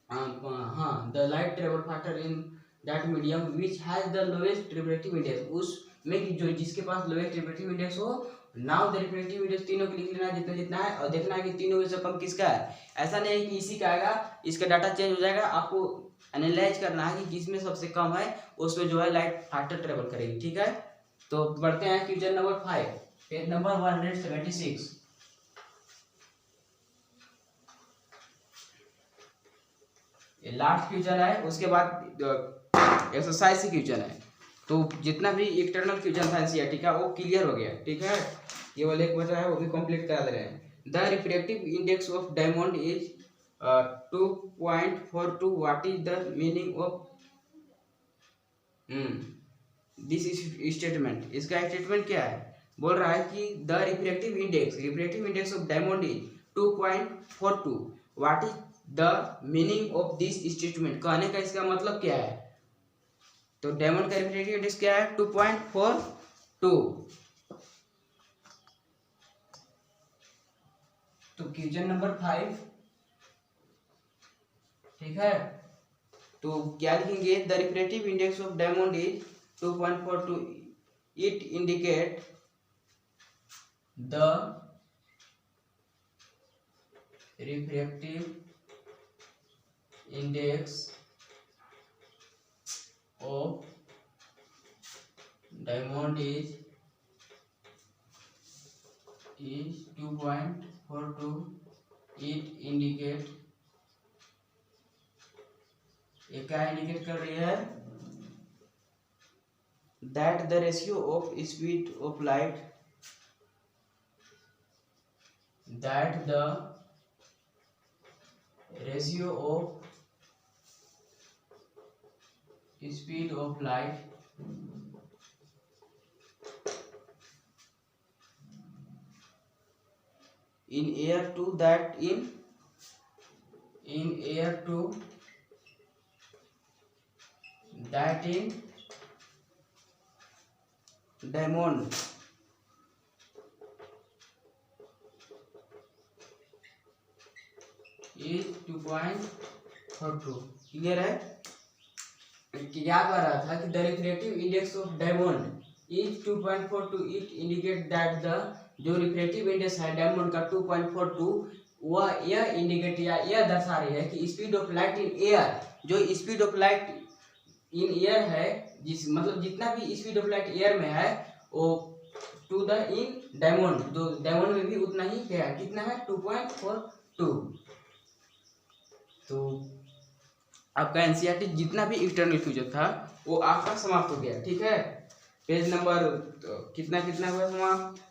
S1: हाँ, the light travel faster in that medium which has the lowest refractive index, उसमें जो जिसके पास लोएस्ट रिफ्रैक्टिव इंडेक्स हो। नाउ द रिफ्रैक्टिव इंडेक्स तीनों को लिख लेना है जितना जितना है, और देखना है कि तीनों में से कम किसका है। ऐसा नहीं है कि इसी का आएगा, इसका डाटा चेंज हो जाएगा, आपको एनालाइज करना है कि जिसमें सबसे कम है उसमें जो है लाइट फास्टर ट्रेवल करेगी, ठीक है। तो बढ़ते हैं क्वेश्चन नंबर 5, पेज नंबर 176। ये लास्ट क्वेश्चन है, उसके बाद एक्सरसाइज से क्वेश्चन है। तो जितना भी इंटरनल क्वेश्चन था एनसीईआरटी का वो क्लियर हो गया, ठीक है। केवल एक बचा है, वो भी कंप्लीट करा दे रहे हैं। The refractive index of diamond is 2.42, what is the meaning of this statement. इसका स्टेटमेंट क्या है, बोल रहा है कि the refractive index of diamond is 2.42, what is the meaning of this statement. कहने का इसका मतलब क्या है, तो डायमंड का रिफ्रैक्टिव इंडेक्स क्या है 2.42। तो क्वेश्चन नंबर 5, ठीक है। तो क्या लिखेंगे, the refractive index of diamond is 2.42, it indicate the refractive index of diamond is 2.42, it indicate, ये क्या इंडिकेट कर रही है, that the ratio of speed of light, that the ratio of speed of light in air to that in air to that in diamond is 2.42, clear है। क्या कह रहा था कि the refractive index of diamond is 2.42, it indicate that the, जो रिफ्रैक्टिव इंडेक्स है डायमंड का 2.42, वह यह इंडिकेट या यह दर्शा रही है कि speed of light in air, जो speed of light in air है, जिस मतलब जितना भी स्पीड ऑफ लाइट एयर में है वो टू द इन डायमंड, जो डायमंड में भी उतना ही है, कितना है 2.42। तो आपका एनसीईआरटी जितना भी इंटरनल फ्यूचर था वो आपका समाप्त हो गया, ठीक है। पेज नंबर कितना कितना हुआ समाप्त,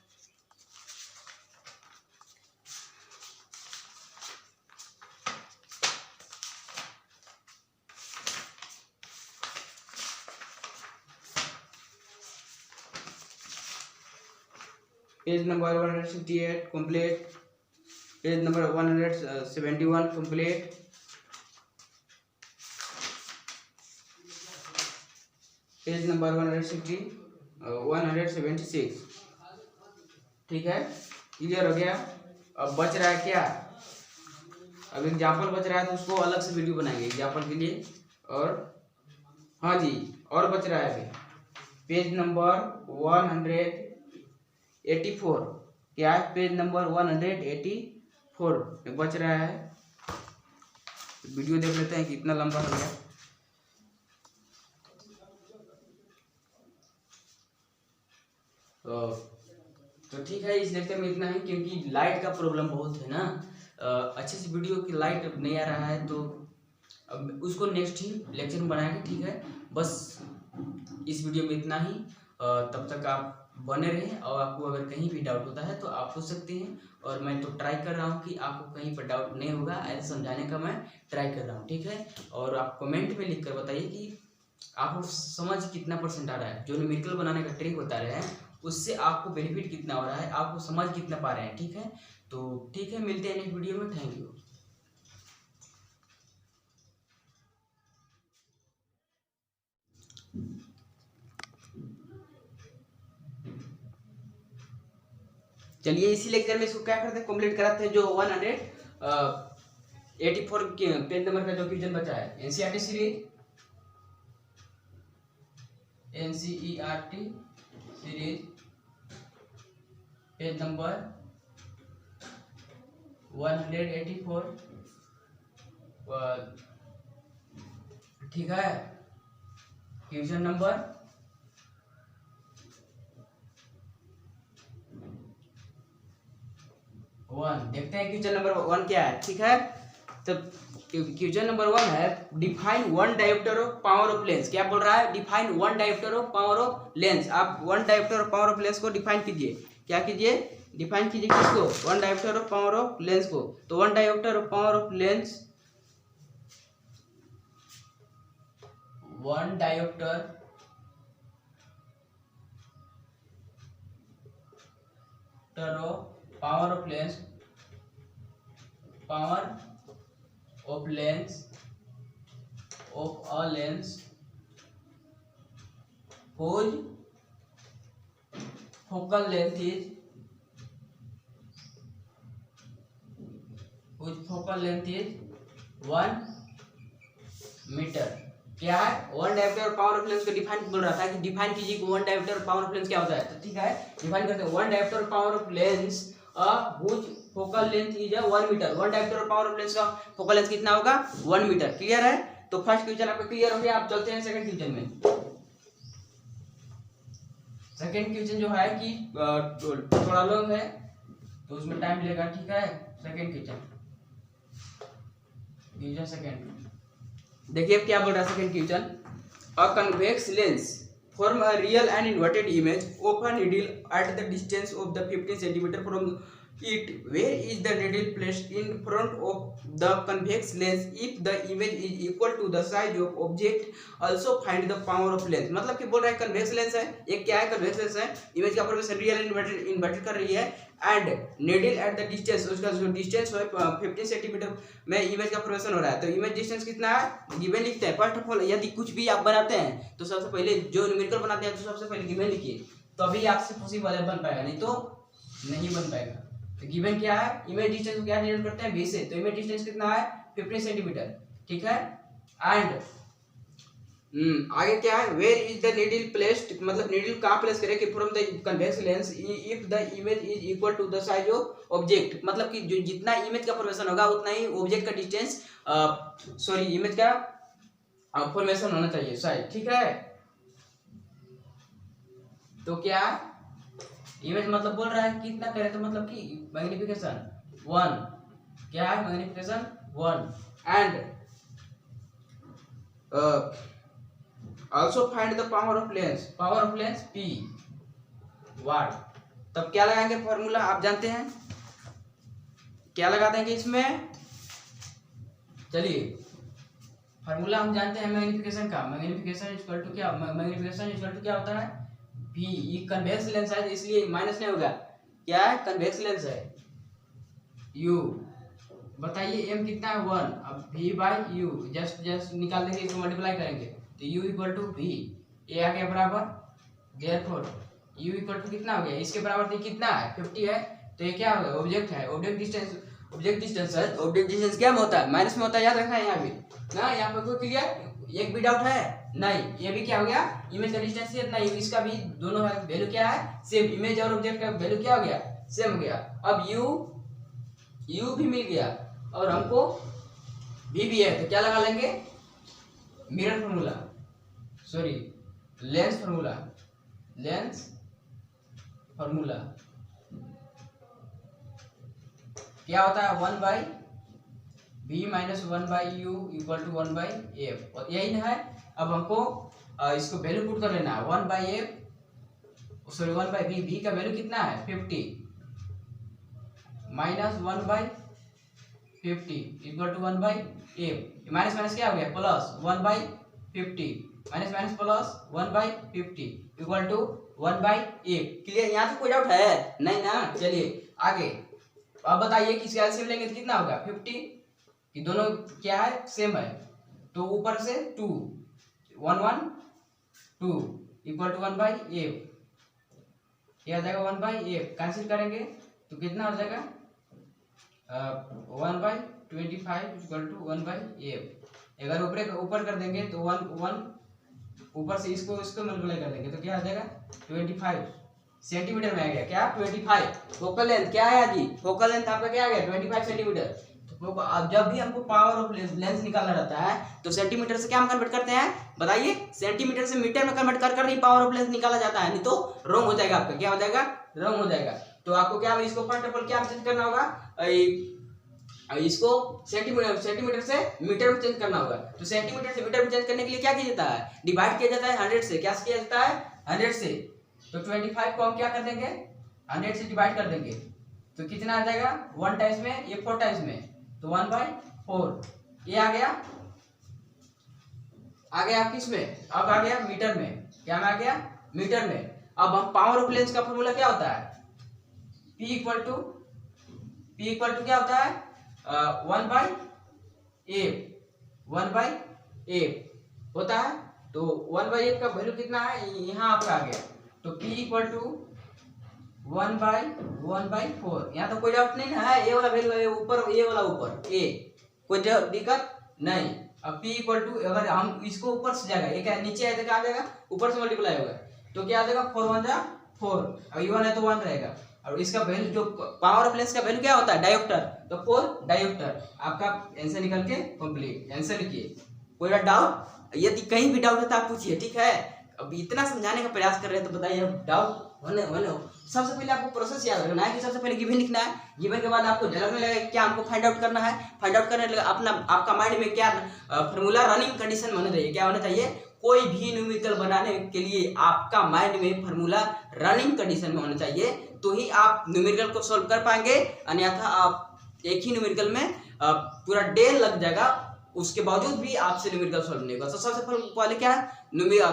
S1: page number 168 complete, page number 171 complete, page number 176। ठीक है, क्लियर हो गया। अब बच रहा है क्या, अब एग्जाम्पल बच रहा है तो उसको अलग से वीडियो बनाएंगे एग्जाम्पल के लिए। और हाँ जी, और बच रहा है अभी पेज नंबर 184। क्या है, पेज नंबर 184 बच रहा है। वीडियो देख लेते हैं कितना लंबा हो गया। तो ठीक है, इस लेक्चर में इतना ही, क्योंकि लाइट का प्रॉब्लम बहुत है ना। अच्छे से वीडियो की लाइट नहीं आ रहा है, तो अब उसको नेक्स्ट ही लेक्चर में बनाएंगे। ठीक है, बस इस वीडियो में इतना ही। तब तक आप बने रहें, और आपको अगर कहीं भी डाउट होता है तो आप पूछ सकते हैं। और मैं तो ट्राई कर रहा हूँ कि आपको कहीं पर डाउट नहीं होगा, ऐसे समझाने का मैं ट्राई कर रहा हूँ। ठीक है, और आप कमेंट में लिख कर बताइए कि आपको समझ कितना परसेंट आ रहा है। जो न्यूमेरिकल बनाने का ट्रिक बता रहे हैं उससे आपको बेनिफिट कितना हो रहा है, आपको समझ कितना पा रहे हैं। ठीक है, तो ठीक है, मिलते हैं नेक्स्ट वीडियो में। Thank you. चलिए इसी लेक्चर में इसको क्या करते हैं, कंप्लीट कराते हैं। जो 184 पेज नंबर का जो क्वेश्चन बचा है, NCERT series, NCERT series page number 184। ठीक है, क्वेश्चन नंबर 1 देखते हैं। क्वेश्चन नंबर 1 क्या है। ठीक है, तो क्वेश्चन नंबर 1 है, define one dioptre of power of lens. क्या बोल रहा है, define one dioptre of power of lens. आप one dioptre of power of lens को डिफाइन कीजिए। क्या कीजिए, डिफाइन कीजिए किसको, one dioptre of power of lens को। तो one dioptre of power of lens, one dioptre of power of lens, power of lens of a lens whose focal length is 1 metre. क्या है, one dioptre power of lens को डिफाइन बोल रहा था कि डिफाइन कीजिए कि one dioptre power of lens क्या होता है। तो ठीक है, डिफाइन करते हैं। One dioptre power of lens whose focal length is 1 metre. One dioptre power of lens का फोकल लेंथ कितना होगा, 1 मीटर। क्लियर है, तो फर्स्ट क्वेश्चन आपका क्लियर हो गया। आप चलते हैं सेकंड क्वेश्चन में। सेकंड क्वेश्चन जो है कि थोड़ा लॉन्ग है तो उसमें टाइम लेगा। ठीक है, सेकंड क्वेश्चन सेकंड देखिए क्या बोल रहा है second question. A convex lens form a real and inverted image of a needle at the distance of the 15 centimeter from it. Where is the needle placed in front of the convex lens? If the image is equal to the size of object, also find the power of lens। मतलब कि बोल रहा है कन्वेक्स लेंस है, एक क्या है, कन्वेक्स लेंस है, इमेज का फॉर्मेशन रियल एंड इन्वर्टेड कर रही है, and needle at the distance, उसका जो डिस्टेंस है 15 सेंटीमीटर में इमेज का फॉर्मेशन हो रहा है। तो इमेज डिस्टेंस कितना है, गिवन लिखते हैं। फर्स्ट ऑफ ऑल यदि कुछ भी आप बनाते हैं तो सबसे पहले जो न्यूमेरिकल बनाते हैं तो सबसे पहले गिवन लिखिए, तो अभी आपसे पॉसिबल है बन पाएगा, नहीं तो नहीं बन पाएगा। तो गिवन क्या है, इमेज डिस्टेंस को क्या डिनोट करते हैं, v से। तो इमेज डिस्टेंस कितना है, 15 सेंटीमीटर। ठीक है, एंड आगे क्या है, where is the needle placed, मतलब नीडल कहाँ प्लेस करें कि from the convex lens if the image is equal to the size of object. मतलब कि जो जितना इमेज का फॉर्मेशन होगा उतना ही ऑब्जेक्ट का डिस्टेंस, सॉरी इमेज का फॉर्मेशन होना चाहिए साइज। ठीक है, तो क्या इमेज मतलब बोल रहा है कितना करें, तो मतलब कि मैग्निफिकेशन 1, क्या है magnification 1, and also find the power of lens P वाट। तब क्या लगाएंगे फॉर्मूला, आप जानते हैं क्या लगा देंगे इसमें। चलिए फॉर्मूला हम जानते हैं मैग्निफिकेशन का, मैग्निफिकेशन इक्वल टू क्या, मैग्निफिकेशन इक्वल टू क्या होता है, P। ये कन्वेक्स लेंस है इसलिए माइनस नहीं होगा, क्या है कन्वेक्स लेंस है। U बताइए m कितना है 1, अब v बाई u जस्ट निकाल देंगे, इसको मल्टीप्लाई करेंगे तो u इक्वल टू v। ए आ गया बराबर, देयरफॉर u इक्वल टू कितना हो गया, इसके बराबर तो कितना है 50 है, तो ये क्या होगा ऑब्जेक्ट है, ऑब्जेक्ट डिस्टेंस है, ऑब्जेक्ट डिस्टेंस क्या में होता है माइनस में होता है, याद रखना है यहाँ भी ना, यहाँ पे कोई क्लियर एक भी डाउट है नहीं, ये भी क्या हो गया इमेज का डिस्टेंस है नहीं, इसका भी दोनों का वैल्यू क्या है सेम, इमेज और ऑब्जेक्ट का वैल्यू क्या हो गया सेम हो गया। अब u भी मिल गया और हमको v भी है, तो क्या लगा लेंगे mirror formula, sorry lens formula क्या होता है 1/v minus 1/u equal to 1/f, और यही ना है। अब हमको इसको वैल्यू पुट कर लेना है 1/f सॉरी 1/v, v का वैल्यू कितना है 50 minus 1/50 equal to 1/f, minus minus क्या हो गया plus 1/50 minus minus plus 1/50 equal to 1/f। Clear, यहाँ से कोई डाउट है नहीं ना। चलिए आगे, अब बताइए किसका एलसीएम लेंगे तो कितना होगा 50, कि दोनों क्या है सेम है, तो ऊपर से 2 1 1 2 इक्वल टू 1/f, क्या आ जाएगा 1/f, कैंसिल करेंगे तो कितना हो जाएगा 1/25 इक्वल टू 1/f। अगर ऊपर कर देंगे तो 1 ऊपर से इसको मल्टीप्लाई कर देंगे तो क्या आ जाएगा 25 सेंटीमीटर में आ गया, क्या 25। फोकल लेंथ क्या है जी, फोकल लेंथ आपका क्या आ गया 25 सेंटीमीटर। तो अब जब भी हमको पावर ऑफ लेंस निकालना रहता है तो सेंटीमीटर से क्या हम कन्वर्ट करते हैं बताइए, सेंटीमीटर से मीटर में कन्वर्ट कर ही पावर ऑफ लेंस निकाला जाता है, नहीं तो रॉन्ग हो जाएगा आपका, क्या हो जाएगा रॉन्ग हो जाएगा। तो आपको क्या इसको फर्स्ट ऑफ ऑल क्या चेंज करना होगा, इसको सेंटीमीटर से मीटर में चेंज करना होगा। तो सेंटीमीटर से मीटर में चेंज करने के लिए क्या किया जाता है, डिवाइड किया जाता है 100 से, क्या किया जाता है 100 से। तो 25 को हम क्या कर देंगे 100 से डिवाइड कर देंगे तो कितना आ जाएगा 1 टाइम्स में, ये 4 टाइम्स में, तो 1/4 ये आ गया किस में, अब आ गया मीटर में, क्या में आ गया मीटर में। अब हम पावर ऑफ लेंस का फॉर्मूला क्या होता है P इक्वल टू क्या होता है 1/f होता है। तो 1/f का वैल्यू कितना है यहाँ आपका आ गया, तो P इक्वल टू 1/4। यहाँ तो कोई डाउट नहीं है, ये वाला वैल्यू है ऊपर, ये वाला ऊपर ए, कोई दिक्कत नहीं। अब P इक्वल टू अगर हम इसको ऊपर से जाएगा, ये क्या नीचे आएगा क्या आ जाएगा ऊपर से मल्टीप्लाई होगा, तो क्या आ जाएगा 4 1 जा 4, अब ये 1 है तो 1 रहेगा। और इसका वैल्यू जो पावर ऑफ लेंस का वैल्यू क्या होता है डायोप्टर, तो 4 डायोप्टर। आपका आंसर निकल के कंप्लीट, आंसर लिखिए। कोई डाउट, यदि कहीं भी डाउट है तो आप पूछिए, ठीक है। अब इतना समझाने का प्रयास कर रहे हैं तो बताइए डाउट होने सबसे पहले आपको प्रोसेस याद रखना है कि सबसे पहले गिवन लिखना है, गिवन के बाद आपको झलकने लगेगा क्या हमको फाइंड आउट करना है, फाइंड आउट करने लगा अपना आपका माइंड में क्या फार्मूला रनिंग कंडीशन में होना चाहिए, क्या होना चाहिए, कोई भी न्यूमेरिकल बनाने के लिए आपका माइंड में फार्मूला रनिंग कंडीशन में होना चाहिए, तो ही आप न्यूमेरिकल को सॉल्व कर पाएंगे। अन्यथा आप एक ही न्यूमेरिकल में पूरा डे लग जाएगा, उसके बावजूद भी आपसे न्यूमेरिकल सॉल्व नहीं होगा। तो सबसे पहले क्या है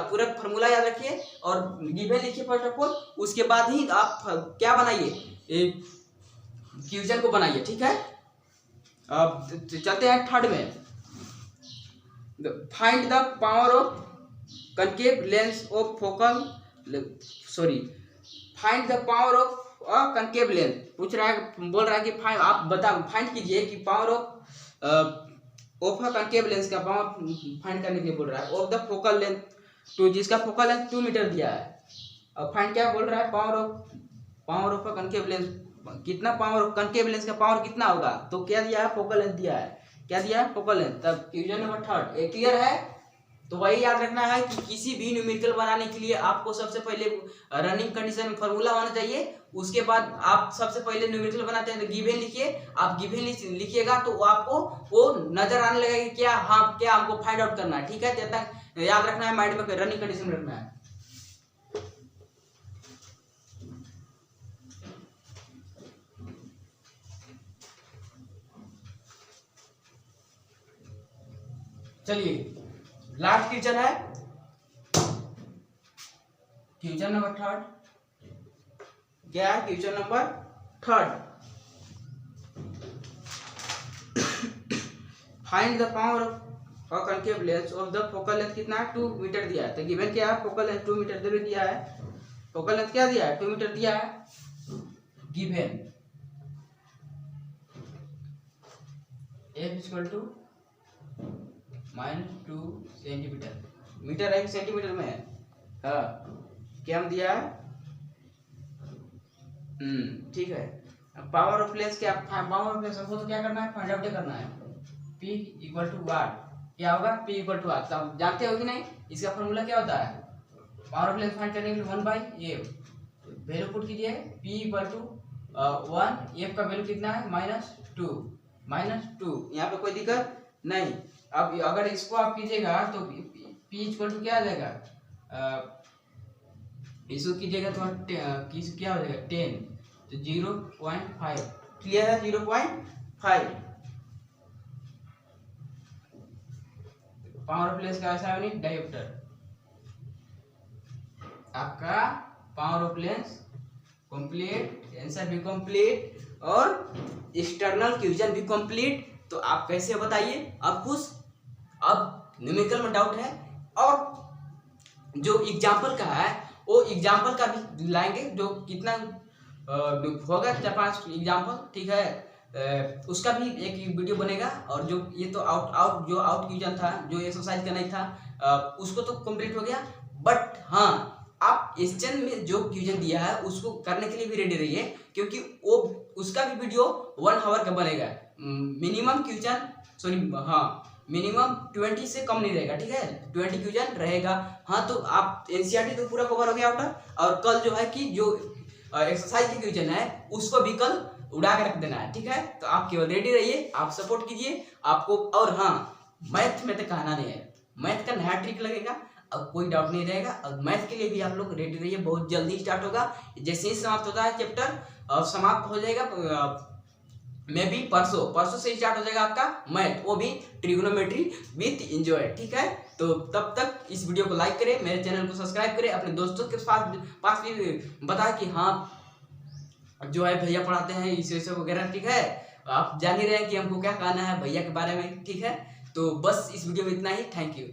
S1: पूरा फार्मूला याद रखिए और गिवन लिखिए फर्स्ट ऑफ ऑल, उसके बाद ही आप क्या बनाइए क्वेश्चन को बनाइए, ठीक है। अब चलते हैं थर्ड में, find the power of concave lens of focal, sorry find the power of concave lens पूछ रहा है, बोल रहा है कि आप फाइंड कीजिए कि पावर ऑफ कनकेव लेंस का पावर फाइंड करने के लिए बोल रहा है, of the focal length two, जिसका फोकल लेंथ 2 मीटर दिया है। अब फाइंड क्या बोल रहा है पावर ऑफ कनकेव लेंस, कितना पावर ऑफ कनकेव लेंस का पावर कितना होगा, तो क्या दिया है फोकल लेंथ दिया है, क्या दिया है फोकल लेंथ। तब क्वेश्चन नंबर 3 ये क्लियर है। तो वही याद रखना है कि किसी भी न्यूमेरिकल बनाने के लिए आपको सबसे पहले रनिंग कंडीशन में फार्मूला होना चाहिए, उसके बाद आप सबसे पहले न्यूमेरिकल बनाते हैं तो गिवन लिखिए, आप गिवन लिखिएगा तो आपको वो नजर आने लगेगा कि क्या हाँ क्या हमको फाइंड आउट करना है, ठीक है। इतना याद रखना है, माइंड में रनिंग कंडीशन में रखना है। चलिए लास्ट क्वेश्चन है, क्वेश्चन नंबर 3, क्या है question number 3, find the power of और concave lens of the focal length कितना है 2 मीटर दिया है। तो गिवन क्या है, फोकल लेंथ 2 मीटर दिया है, फोकल लेंथ क्या दिया है 2 मीटर दिया है given. f equal to -2 centimetre, metre है सेंटीमीटर में है। हाँ क्या हम दिया है, ठीक है। पावर ऑफ लेंस क्या, पावर ऑफ लेंस हमको तो क्या करना है, फाइंड आउट करना है। P इक्वल टू वाट, क्या होगा P इक्वल टू वाट, तो जानते हो कि नहीं इसका फॉर्मूला क्या होता है, पावर ऑफ लेंस फाइंड करने के लिए 1/f, वैल्यू पुट कीजिए P इक्वल टू 1, f का वैल्यू कितना है -2, यहाँ पे कोई दिक्कत नहीं। अब अगर इसको आप कीजिएगा तो P इक्वल टू क्या आ जाएगा, इसको कीजिएगा तो क्या हो जाएगा 10, तो 0.5, क्लियर है 0.5। पावर ऑफ लेंस का ऐसा यूनिट डायोप्टर, आपका power of lens complete, answer भी कंप्लीट और एक्सटर्नल क्यूजन भी कंप्लीट। तो आप कैसे बताइए, अब कुछ अब न्यूमेरिकल में डाउट है और जो एग्जाम्पल का है वो एग्जाम्पल का भी लाएंगे, जो कितना होगा 4-5 एग्जाम्पल, ठीक है। उसका भी एक वीडियो बनेगा। और जो ये तो आउट क्यूजन था, जो एक्सरसाइज का नहीं था, उसको तो कंप्लीट हो गया। बट हाँ, आप क्वेश्चन में जो क्यूजन दिया है उसको करने के लिए भी रेडी रहिए, क्योंकि वो उसका भी वीडियो 1 आवर का बनेगा। मिनिमम क्यूजन मिनिमम 20 से कम नहीं रहेगा, ठीक है, 20 क्यूजन रहेगा। हाँ, तो आप एनसीईआरटी तो पूरा कवर हो गया आउटर, और कल जो है कि जो एक्सरसाइज की क्यूजन है उसको भी कल उड़ा के रख देना है, ठीक है। तो आप केवल रेडी रहिए, आप सपोर्ट कीजिए आपको। और हाँ, मैथ में तो कहना नहीं है, मैथ का नया ट्रिक लगेगा, अब कोई डाउट नहीं रहेगा। और मैथ के लिए भी आप लोग रेडी रहिए, बहुत जल्दी स्टार्ट होगा। जैसे ही समाप्त होता है चैप्टर, समाप्त हो जाएगा मे बी परसों से स्टार्ट हो जाएगा आपका मैथ, वो भी ट्रिग्नोमेट्री विथ एंजॉय, ठीक है। तो तब तक इस वीडियो को लाइक करें, मेरे चैनल को सब्सक्राइब करें, अपने दोस्तों के पास भी बताएं कि हाँ जो है भैया पढ़ाते हैं इसे वगैरह, ठीक है। आप जान ही रहे हैं कि हमको क्या कहना है भैया के बारे में, ठीक है। तो बस इस वीडियो में इतना ही, थैंक यू।